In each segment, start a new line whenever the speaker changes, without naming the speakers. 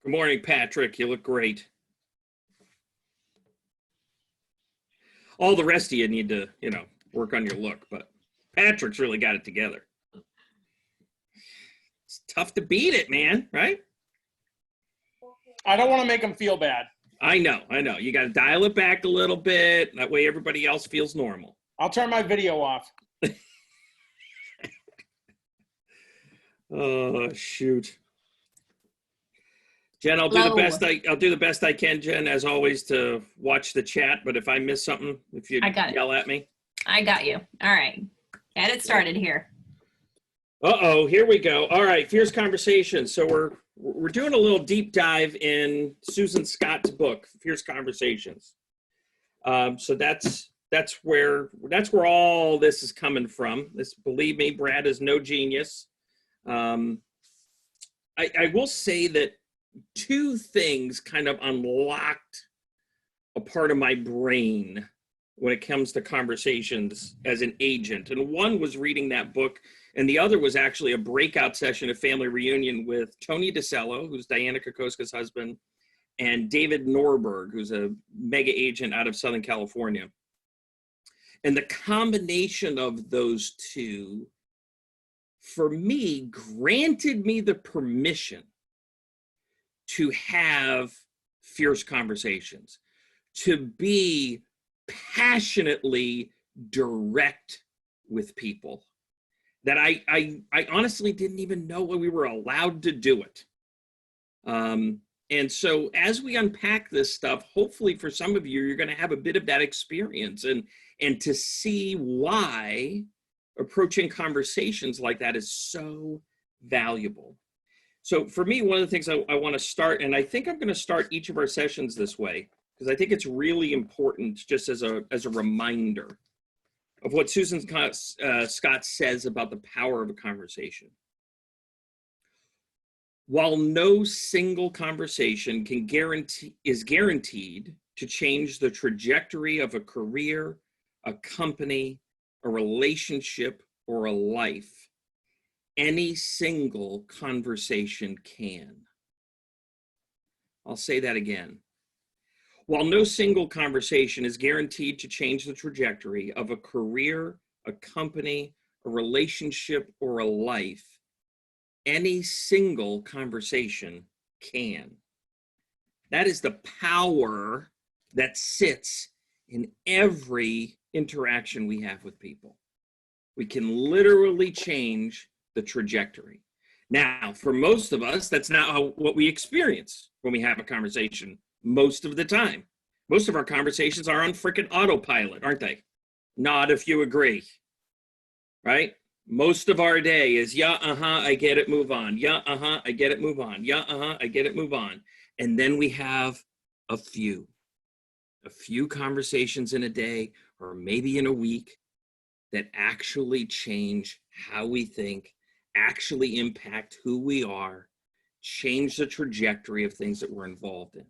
Good morning, Patrick. You look great. All the rest of you need to, work on your look, but Patrick's really got it together. It's tough to beat it, man, right?
I don't want to make him feel bad.
I know. You got to dial it back a little bit. That way everybody else feels normal.
I'll turn my video off.
Oh, shoot. Jen, I'll do the best I can, Jen, as always, to watch the chat. But if I miss something, if you yell at me.
I got you. All right. Get it started here.
Uh-oh, here we go. All right, Fierce Conversations. So we're doing a little deep dive in Susan Scott's book, Fierce Conversations. So that's where all this is coming from. Believe me, Brad is no genius. I will say that two things kind of unlocked a part of my brain when it comes to conversations as an agent. And one was reading that book, and the other was actually a breakout session at Family Reunion with Tony DeCello, who's Diana Kokoska's husband, and David Norberg, who's a mega agent out of Southern California. And the combination of those two, for me, granted me the permission to have fierce conversations, to be passionately direct with people, that I honestly didn't even know when we were allowed to do it. And so as we unpack this stuff, hopefully for some of you, you're going to have a bit of that experience and to see why approaching conversations like that is so valuable. So for me, one of the things I want to start, and I think I'm going to start each of our sessions this way, because I think it's really important just as a reminder of what Susan Scott says about the power of a conversation. While no single conversation is guaranteed to change the trajectory of a career, a company, a relationship, or a life, any single conversation can. I'll say that again. While no single conversation is guaranteed to change the trajectory of a career, a company, a relationship, or a life, any single conversation can. That is the power that sits in every interaction we have with people. We can literally change the trajectory. Now, for most of us, that's not what we experience when we have a conversation most of the time. Most of our conversations are on frickin' autopilot, aren't they? Nod if you agree, right? Most of our day is, yeah, I get it, move on. Yeah, I get it, move on. Yeah, I get it, move on. And then we have a few conversations in a day or maybe in a week that actually change how we think, actually impact who we are, change the trajectory of things that we're involved in.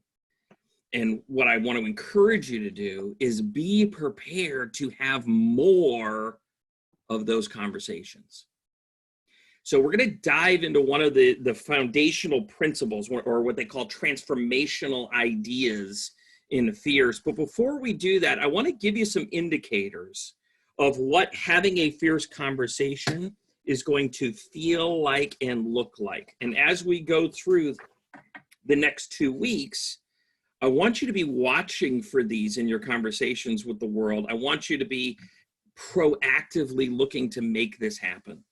And what I want to encourage you to do is be prepared to have more of those conversations. So we're going to dive into one of the foundational principles, or what they call transformational ideas in Fierce. But before we do that, I want to give you some indicators of what having a fierce conversation is going to feel like and look like. And as we go through the next 2 weeks, I want you to be watching for these in your conversations with the world. I want you to be proactively looking to make this happen.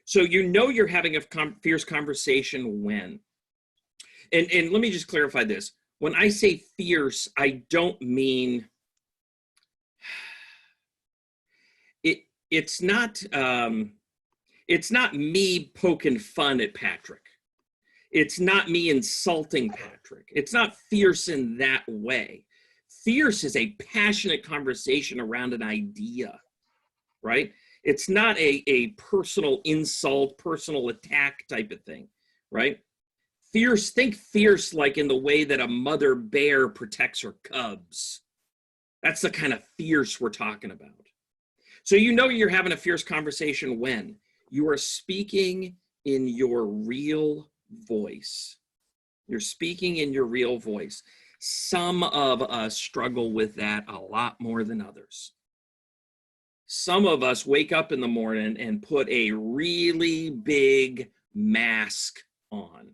So you're having a fierce conversation when. And let me just clarify this. When I say fierce, I don't mean it's not me poking fun at Patrick. It's not me insulting Patrick. It's not fierce in that way. Fierce is a passionate conversation around an idea, right? It's not a personal insult, personal attack type of thing, right? Fierce, think fierce like in the way that a mother bear protects her cubs. That's the kind of fierce we're talking about. So you're having a fierce conversation when you are speaking in your real voice. You're speaking in your real voice. Some of us struggle with that a lot more than others. Some of us wake up in the morning and put a really big mask on.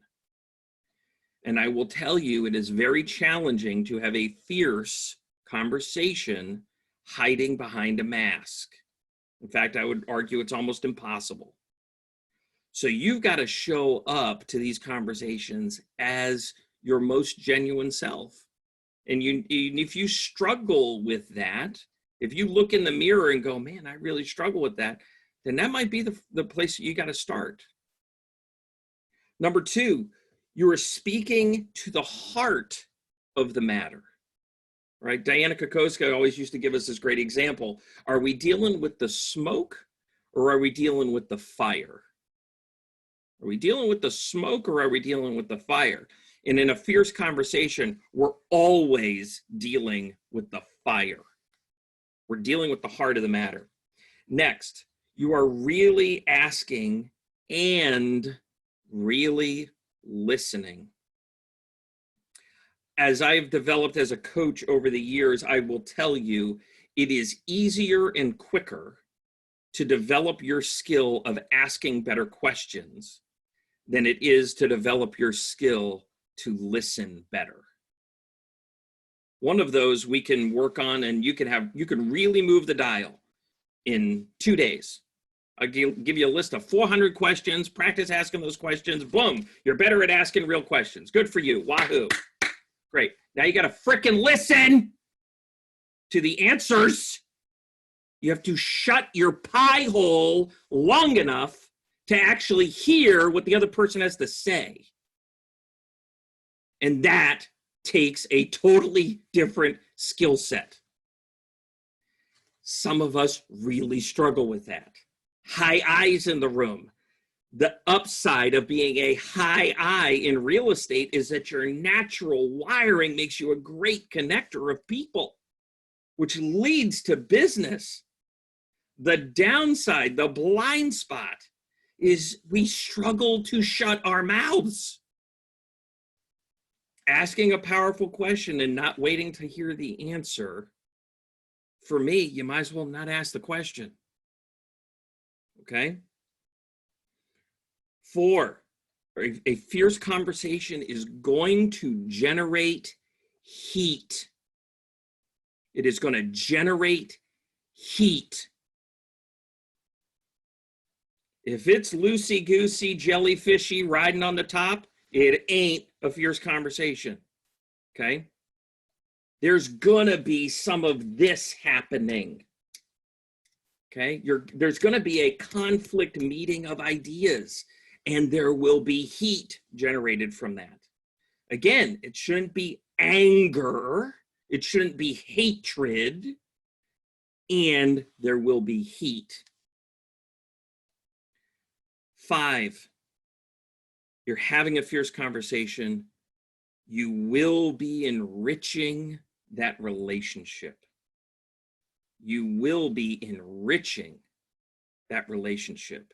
And I will tell you, it is very challenging to have a fierce conversation hiding behind a mask. In fact, I would argue it's almost impossible. So you've got to show up to these conversations as your most genuine self. And if you struggle with that, if you look in the mirror and go, man, I really struggle with that, then that might be the place that you got to start. Number two, you are speaking to the heart of the matter, right? Diana Kokoska always used to give us this great example. Are we dealing with the smoke or are we dealing with the fire? Are we dealing with the smoke or are we dealing with the fire? And in a fierce conversation, we're always dealing with the fire. We're dealing with the heart of the matter. Next, you are really asking and really listening. As I've developed as a coach over the years, I will tell you, it is easier and quicker to develop your skill of asking better questions than it is to develop your skill to listen better. One of those we can work on, and you can really move the dial in 2 days. I'll give you a list of 400 questions, practice asking those questions, boom, you're better at asking real questions. Good for you, wahoo. Great, now you gotta frickin' listen to the answers. You have to shut your pie hole long enough to actually hear what the other person has to say. And that takes a totally different skill set. Some of us really struggle with that. High I's in the room. The upside of being a high I in real estate is that your natural wiring makes you a great connector of people, which leads to business. The downside, the blind spot, is we struggle to shut our mouths. Asking a powerful question and not waiting to hear the answer, for me, you might as well not ask the question. Okay? 4, a fierce conversation is going to generate heat. It is going to generate heat. If it's loosey-goosey, jellyfishy, riding on the top, it ain't a fierce conversation, okay? There's gonna be some of this happening, okay? There's gonna be a conflict meeting of ideas, and there will be heat generated from that. Again, it shouldn't be anger, it shouldn't be hatred, and there will be heat. 5, you're having a fierce conversation, you will be enriching that relationship. You will be enriching that relationship.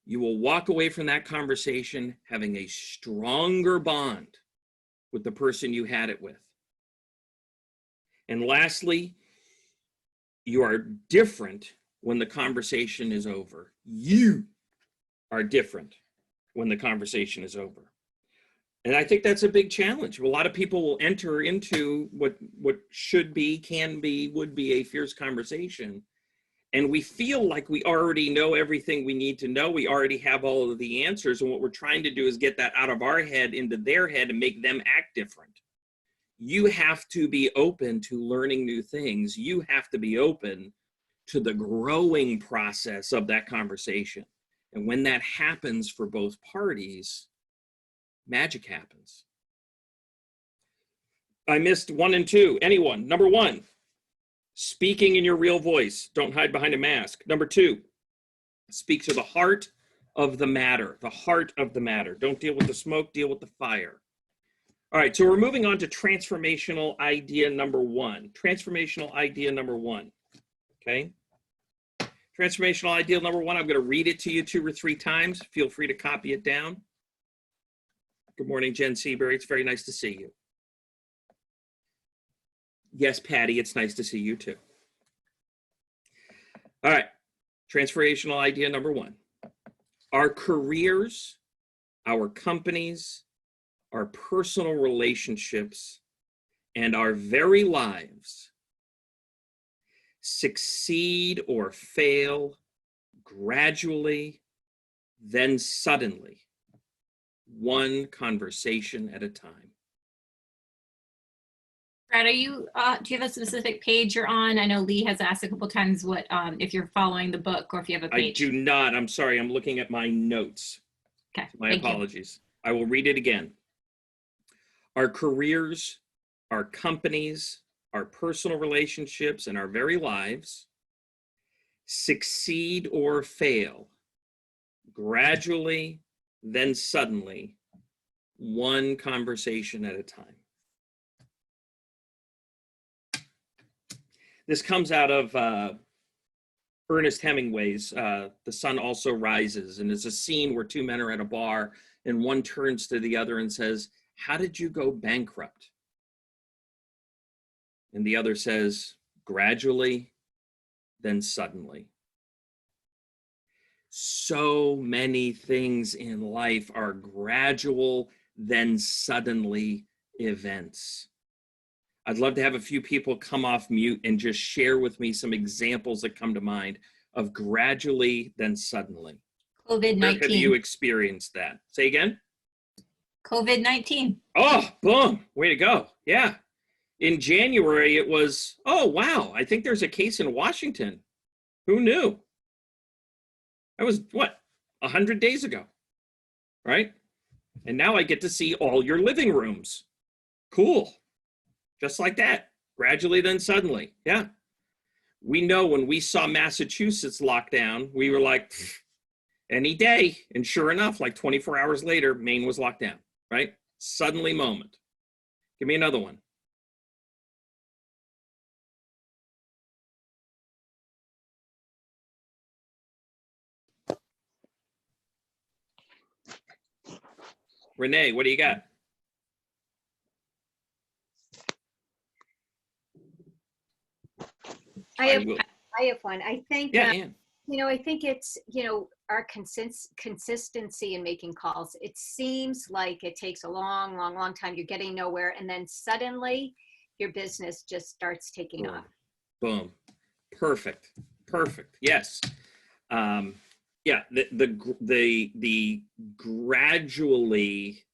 You will walk away from that conversation having a stronger bond with the person you had it with. And lastly, you are different when the conversation is over. You are different when the conversation is over. And I think that's a big challenge. A lot of people will enter into what should be, can be, would be a fierce conversation. And we feel like we already know everything we need to know. We already have all of the answers. And what we're trying to do is get that out of our head into their head and make them act different. You have to be open to learning new things. You have to be open to the growing process of that conversation. And when that happens for both parties, magic happens. I missed 1 and 2. Anyone? Number 1, speaking in your real voice. Don't hide behind a mask. Number 2, speak to the heart of the matter. The heart of the matter. Don't deal with the smoke, deal with the fire. All right, so we're moving on to transformational idea number 1. Transformational idea number 1. Okay? Transformational idea number 1, I'm going to read it to you 2 or 3 times. Feel free to copy it down. Good morning, Jen Seabury. It's very nice to see you. Yes, Patty, it's nice to see you too. All right, transformational idea number one. Our careers, our companies, our personal relationships, and our very lives succeed or fail gradually, then suddenly, one conversation at a time.
Brad, do you have a specific page you're on? I know Lee has asked a couple times what if you're following the book or if you have a
I
page.
do not. I'm sorry. I'm looking at my notes.
Okay.
My
thank you.
apologies. I will read it again. Our careers, our companies, our personal relationships, and our very lives succeed or fail gradually, then suddenly, one conversation at a time. This comes out of Ernest Hemingway's The Sun Also Rises, and it's a scene where two men are at a bar and one turns to the other and says, "How did you go bankrupt?" And the other says, "Gradually, then suddenly." So many things in life are gradual, then suddenly events. I'd love to have a few people come off mute and just share with me some examples that come to mind of gradually, then suddenly. Where have
COVID-19.
you experienced that? Say again?
COVID-19.
Oh, boom. Way to go. Yeah. In January, it was, oh, wow. I think there's a case in Washington. Who knew? That was, what, 100 days ago, right? And now I get to see all your living rooms. Cool. Just like that. Gradually, then suddenly. Yeah. We know when we saw Massachusetts locked down, we were like, any day. And sure enough, like 24 hours later, Maine was locked down, right? Suddenly moment. Give me another one. Renee, what do you got?
I have one. I think,
Yeah, Ann.
I think it's, our consistency in making calls. It seems like it takes a long, long, long time. You're getting nowhere. And then suddenly your business just starts taking
Boom.
off.
Boom. Perfect. Perfect. Yes. Yeah. The gradually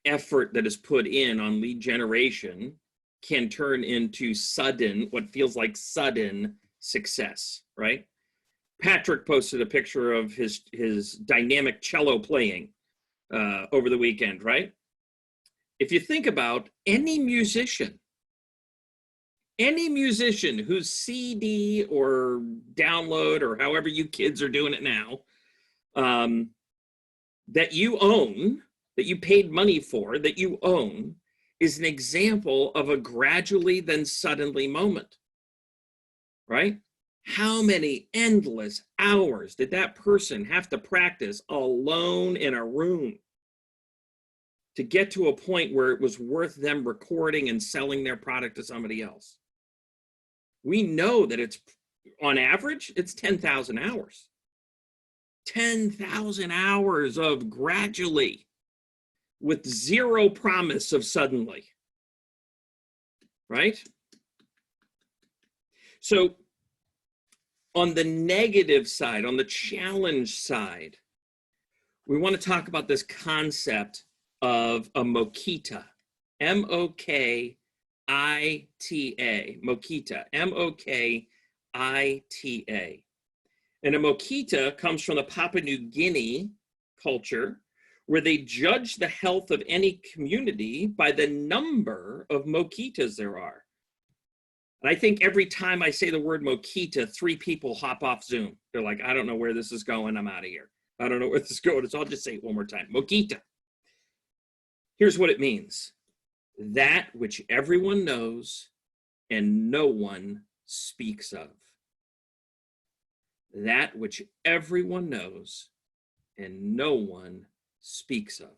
effort that is put in on lead generation can turn into sudden, what feels like sudden success, right? Patrick posted a picture of his dynamic cello playing over the weekend, right? If you think about any musician whose CD or download or however you kids are doing it now, that you own, that you paid money for, that you own, is an example of a gradually then suddenly moment, right? How many endless hours did that person have to practice alone in a room to get to a point where it was worth them recording and selling their product to somebody else? We know that it's, on average, it's 10,000 hours. 10,000 hours of gradually with zero promise of suddenly, right? So on the negative side, on the challenge side, we want to talk about this concept of a moquita, M-O-K-I-T-A, moquita, M-O-K-I-T-A. And a moquita comes from the Papua New Guinea culture, where they judge the health of any community by the number of moquitas there are. And I think every time I say the word moquita, 3 people hop off Zoom. They're like, I don't know where this is going. I'm out of here. I don't know where this is going. So I'll just say it one more time. Moquita. Here's what it means. That which everyone knows and no one speaks of. That which everyone knows and no one speaks of.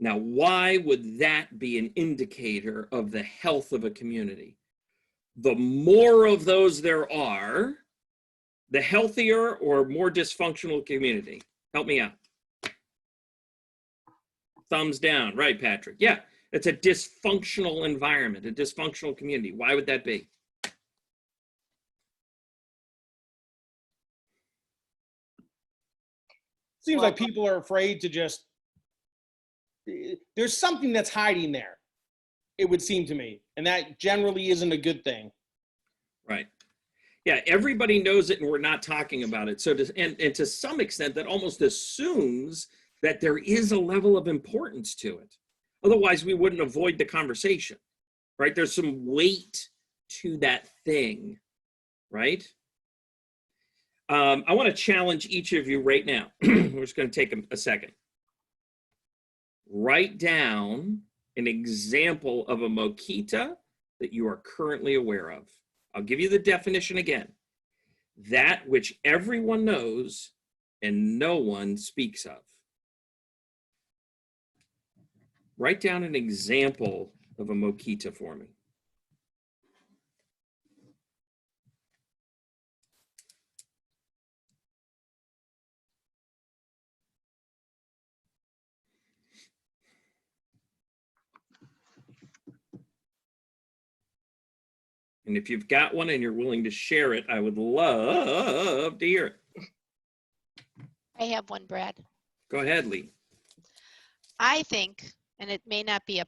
Now, why would that be an indicator of the health of a community? The more of those there are, the healthier or more dysfunctional community. Help me out. Thumbs down. Right, Patrick. Yeah, it's a dysfunctional environment, a dysfunctional community. Why would that be?
Seems like people are afraid to just, there's something that's hiding there, it would seem to me. And that generally isn't a good thing.
Right. Yeah, everybody knows it and we're not talking about it. So and to some extent that almost assumes that there is a level of importance to it. Otherwise we wouldn't avoid the conversation, right? There's some weight to that thing, right? I want to challenge each of you right now. We're just going to take a second. Write down an example of a moquita that you are currently aware of. I'll give you the definition again. That which everyone knows and no one speaks of. Write down an example of a moquita for me. And if you've got one and you're willing to share it, I would love to hear it.
I have one, Brad.
Go ahead, Lee.
I think, and it may not be a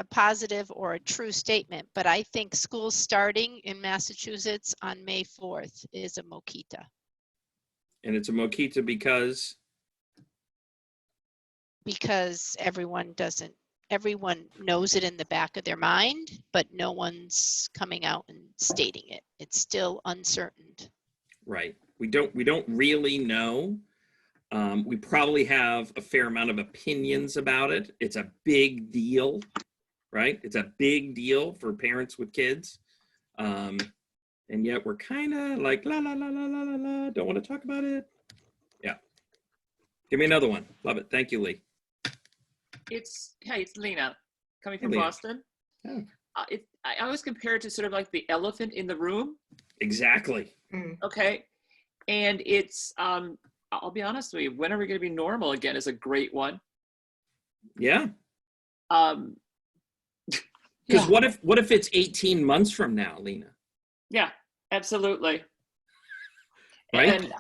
positive or a true statement, but I think school starting in Massachusetts on May 4th is a moquita.
And it's a moquita
because everyone knows it in the back of their mind, but no one's coming out and stating it. It's still uncertain.
Right. We don't really know. We probably have a fair amount of opinions about it. It's a big deal, right? It's a big deal for parents with kids. And yet we're kind of like, la, la, la, la, la, la, la, don't want to talk about it. Yeah. Give me another one. Love it. Thank you, Lee.
Hey, it's Lena, coming from
Lena.
Boston.
Oh.
I always compare it to sort of like the elephant in the room.
Exactly.
Okay. And it's, I'll be honest with you, when are we going to be normal again is a great one.
Yeah.
Yeah.
Because what if it's 18 months from now, Lena?
Yeah, absolutely.
Right.
And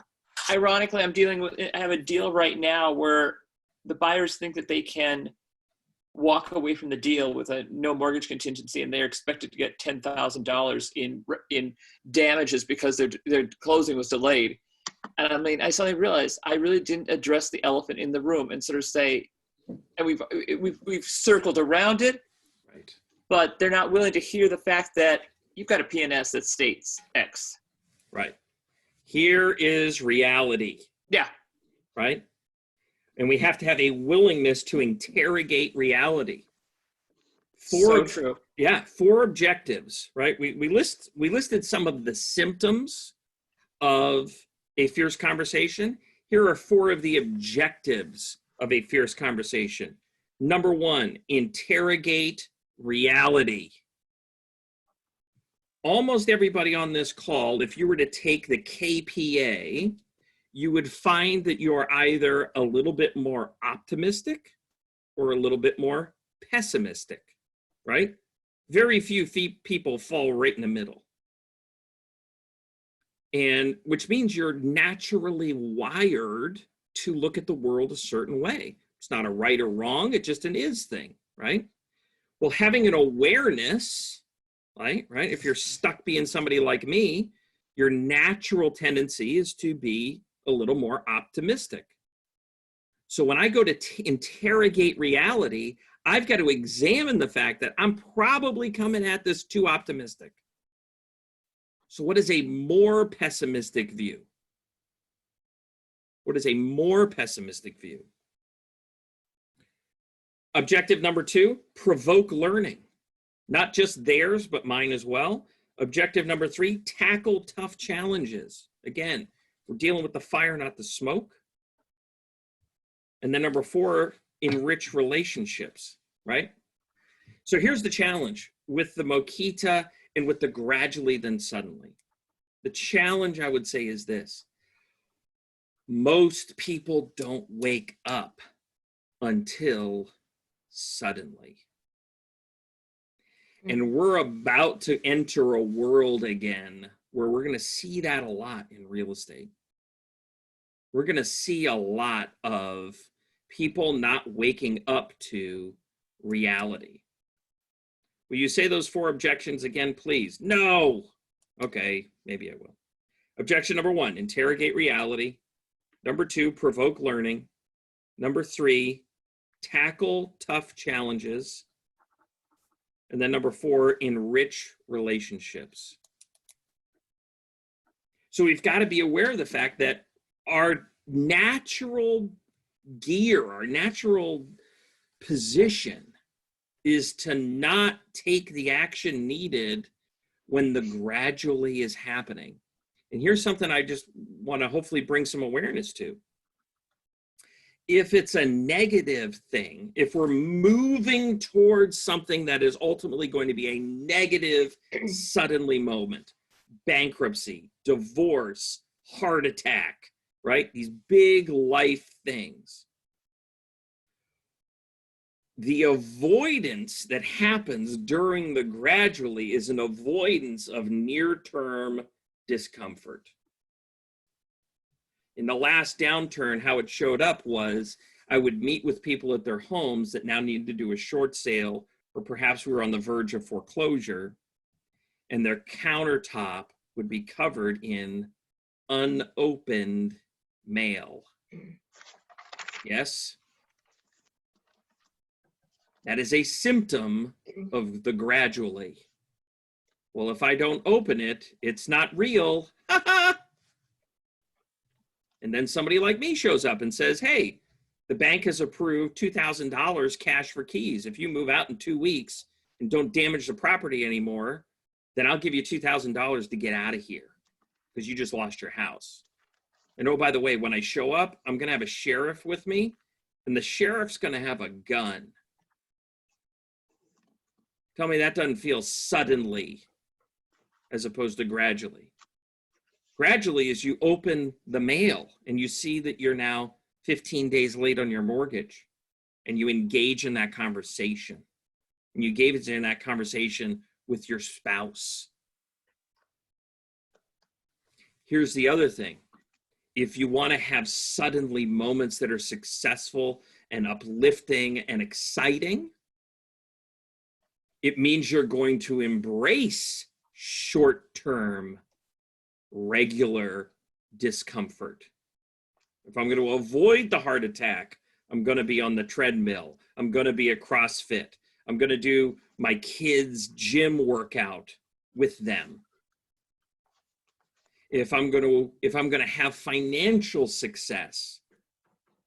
ironically, I have a deal right now where the buyers think that they can walk away from the deal with a no mortgage contingency, and they're expected to get $10,000 in damages because their closing was delayed. And I mean, I suddenly realized I really didn't address the elephant in the room and sort of say, and we've circled around it,
Right.
but they're not willing to hear the fact that you've got a PNS that states X.
Right. Here is reality.
Yeah.
Right. And we have to have a willingness to interrogate reality.
So true.
Yeah, 4 objectives, right? We listed some of the symptoms of a fierce conversation. Here are 4 of the objectives of a fierce conversation. Number 1, interrogate reality. Almost everybody on this call, if you were to take the KPA, you would find that you're either a little bit more optimistic or a little bit more pessimistic, right? Very few people fall right in the middle. And which means you're naturally wired to look at the world a certain way. It's not a right or wrong, it's just an is thing, right? Well, having an awareness, right? If you're stuck being somebody like me, your natural tendency is to be a little more optimistic. So when I go to interrogate reality, I've got to examine the fact that I'm probably coming at this too optimistic. So what is a more pessimistic view? What is a more pessimistic view? Objective number 2, provoke learning. Not just theirs, but mine as well. Objective number 3, tackle tough challenges. Again, we're dealing with the fire, not the smoke. And then number 4, enrich relationships, right? So here's the challenge with the Mokita and with the gradually then suddenly. The challenge, I would say, is this. Most people don't wake up until suddenly. And we're about to enter a world again where we're going to see that a lot in real estate. We're going to see a lot of people not waking up to reality. Will you say those 4 objections again, please? No. Okay, maybe I will. Objection number 1, interrogate reality. Number 2, provoke learning. Number 3, tackle tough challenges. And then number 4, enrich relationships. So we've got to be aware of the fact that our natural gear, our natural position is to not take the action needed when the gradually is happening. And here's something I just want to hopefully bring some awareness to. If it's a negative thing, if we're moving towards something that is ultimately going to be a negative suddenly moment, bankruptcy, divorce, heart attack, right? These big life things. The avoidance that happens during the gradually is an avoidance of near-term discomfort. In the last downturn, how it showed up was I would meet with people at their homes that now needed to do a short sale, or perhaps we were on the verge of foreclosure, and their countertop would be covered in unopened mail. Yes? That is a symptom of the gradually. Well, if I don't open it, it's not real. Ha ha! And then somebody like me shows up and says, hey, the bank has approved $2,000 cash for keys. If you move out in 2 weeks and don't damage the property anymore, then I'll give you $2,000 to get out of here because you just lost your house. And oh, by the way, when I show up, I'm going to have a sheriff with me, and the sheriff's going to have a gun. Tell me that doesn't feel suddenly as opposed to gradually. Gradually is you open the mail and you see that you're now 15 days late on your mortgage, and you engage in that conversation. And you engage in that conversation with your spouse. Here's the other thing. If you want to have suddenly moments that are successful and uplifting and exciting, it means you're going to embrace short-term, regular discomfort. If I'm going to avoid the heart attack, I'm going to be on the treadmill. I'm going to be at CrossFit. I'm going to do my kids' gym workout with them. If I'm going to have financial success,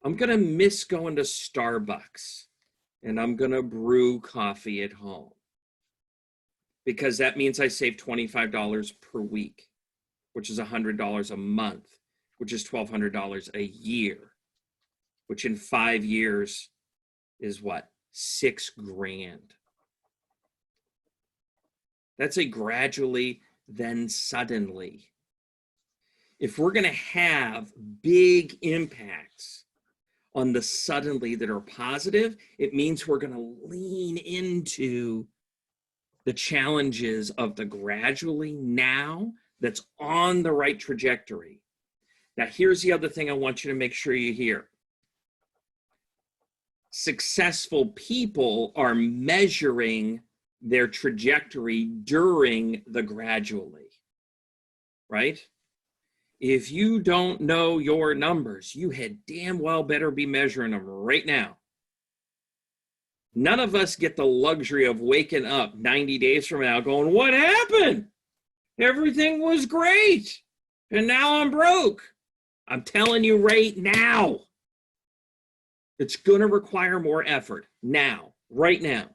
I'm going to miss going to Starbucks, and I'm going to brew coffee at home, because that means I save $25 per week, which is $100 a month, which is $1,200 a year, which in 5 years is what? $6,000. That's a gradually, then suddenly. If we're going to have big impacts on the suddenly that are positive, it means we're going to lean into the challenges of the gradually now that's on the right trajectory. Now, here's the other thing I want you to make sure you hear. Successful people are measuring their trajectory during the gradually, right? If you don't know your numbers, you had damn well better be measuring them right now. None of us get the luxury of waking up 90 days from now going, what happened? Everything was great, and now I'm broke. I'm telling you right now, it's going to require more effort now, right now,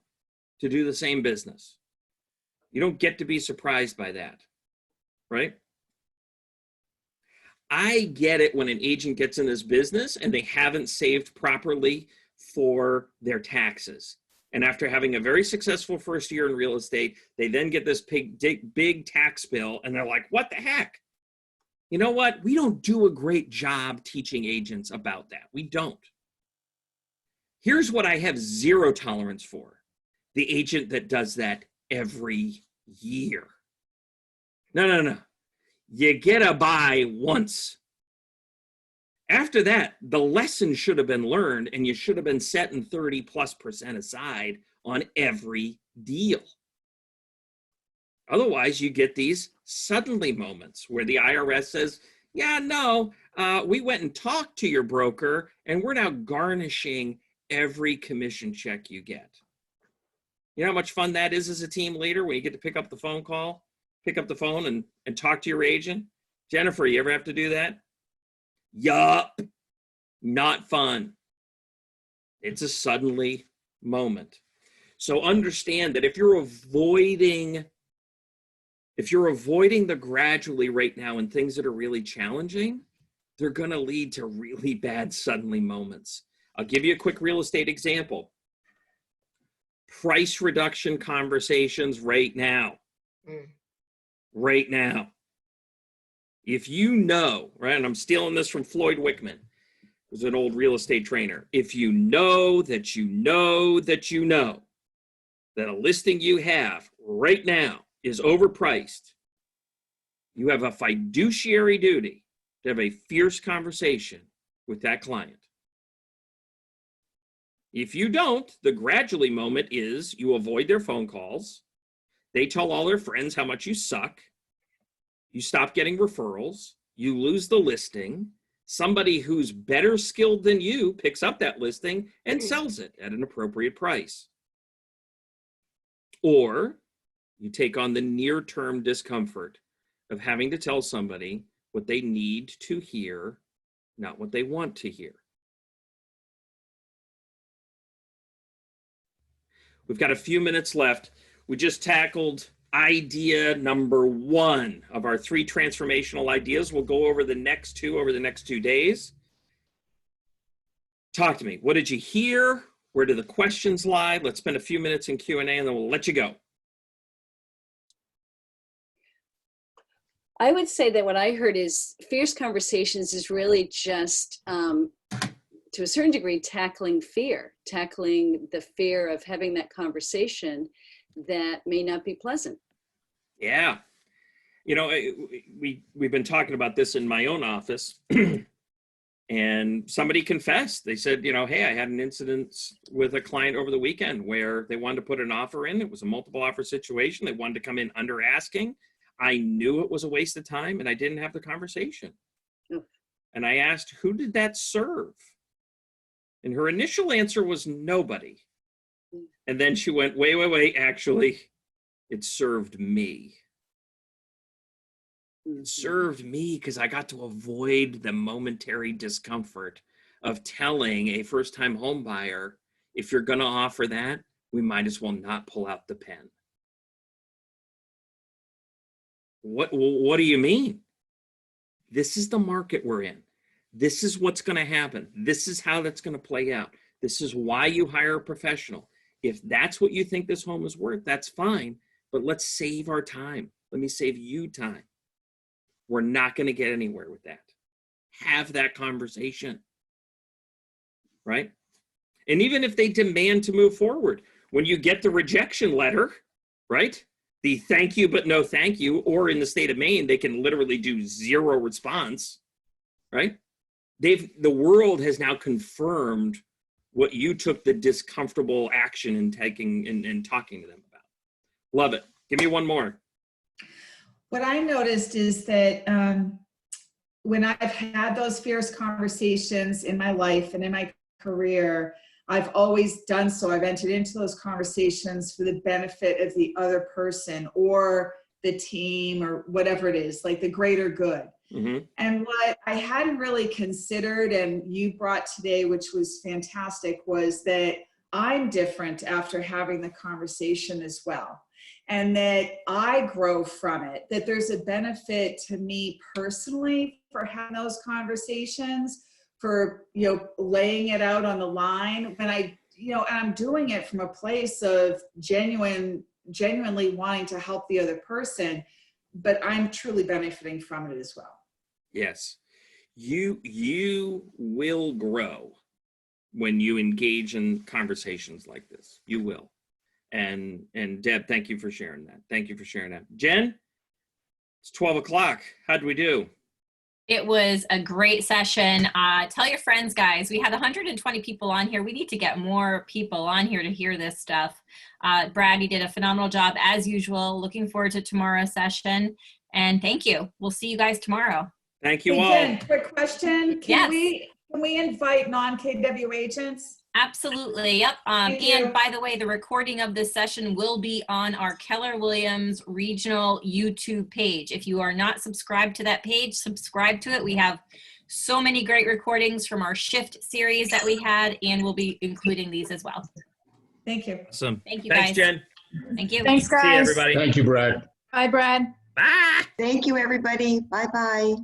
to do the same business. You don't get to be surprised by that, right? I get it when an agent gets in this business and they haven't saved properly for their taxes. And after having a very successful first year in real estate, they then get this big tax bill and they're like, what the heck? You know what? We don't do a great job teaching agents about that. We don't. Here's what I have zero tolerance for: the agent that does that every year. No. You get a buy once. After that, the lesson should have been learned, and you should have been setting 30+% aside on every deal. Otherwise, you get these suddenly moments where the IRS says, yeah, no, we went and talked to your broker, and we're now garnishing every commission check you get. You know how much fun that is as a team leader when you get to pick up the phone and talk to your agent? Jennifer, you ever have to do that? Yup, not fun. It's a suddenly moment. So understand that if you're avoiding the gradually right now and things that are really challenging, they're going to lead to really bad suddenly moments. I'll give you a quick real estate example. Price reduction conversations right now. Right now. If you know, right, and I'm stealing this from Floyd Wickman, who's an old real estate trainer. If you know that you know that you know that a listing you have right now is overpriced, you have a fiduciary duty to have a fierce conversation with that client. If you don't, the gradually moment is you avoid their phone calls. They tell all their friends how much you suck. You stop getting referrals. You lose the listing. Somebody who's better skilled than you picks up that listing and sells it at an appropriate price. Or you take on the near-term discomfort of having to tell somebody what they need to hear, not what they want to hear. We've got a few minutes left. We just tackled idea number 1 of our 3 transformational ideas. We'll go over the next 2 over the next 2 days. Talk to me. What did you hear? Where do the questions lie? Let's spend a few minutes in Q&A and then we'll let you go.
I would say that what I heard is fierce conversations is really just, to a certain degree, tackling the fear of having that conversation that may not be pleasant.
Yeah. You know, we've been talking about this in my own office and somebody confessed. They said, you know, hey, I had an incident with a client over the weekend where they wanted to put an offer in. It was a multiple offer situation. They wanted to come in under asking. I knew it was a waste of time and I didn't have the conversation.
Oof.
And I asked, who did that serve? And her initial answer was nobody. And then she went, wait, actually, it served me. It served me because I got to avoid the momentary discomfort of telling a first-time home buyer, if you're going to offer that, we might as well not pull out the pen. What do you mean? This is the market we're in. This is what's going to happen. This is how that's going to play out. This is why you hire a professional. If that's what you think this home is worth, that's fine, but let's save our time. Let me save you time. We're not going to get anywhere with that. Have that conversation, right? And even if they demand to move forward, when you get the rejection letter, right? The thank you, but no thank you, or in the state of Maine, they can literally do 0 response, right? The world has now confirmed what you took the discomfortable action in taking and talking to them about. Love it. Give me one more.
What I noticed is that when I've had those fierce conversations in my life and in my career, I've always done so. I've entered into those conversations for the benefit of the other person or the team or whatever it is, like the greater good. Mm-hmm. And what I hadn't really considered, and you brought today, which was fantastic, was that I'm different after having the conversation as well. And that I grow from it, that there's a benefit to me personally for having those conversations for, laying it out on the line when and I'm doing it from a place of genuinely wanting to help the other person, but I'm truly benefiting from it as well.
Yes. You will grow when you engage in conversations like this. You will. And Deb, thank you for sharing that. Thank you for sharing that. Jen, it's 12 o'clock. How'd we do?
It was a great session. Tell your friends, guys. We had 120 people on here. We need to get more people on here to hear this stuff. Brad, you did a phenomenal job as usual. Looking forward to tomorrow's session. And thank you. We'll see you guys tomorrow.
Thank you
Hey,
all.
Jen, quick question. Can
Yes.
we invite non-KW agents?
Absolutely. Yep.
Thank you.
And by the way, the recording of this session will be on our Keller Williams Regional YouTube page. If you are not subscribed to that page, subscribe to it. We have so many great recordings from our shift series that we had, and we'll be including these as well.
Thank you.
Awesome.
Thank you,
Thanks,
guys.
Jen.
Thank you.
Thanks,
See you,
guys.
everybody.
Thank you, Brad.
Bye, Brad.
Bye.
Thank you, everybody. Bye-bye.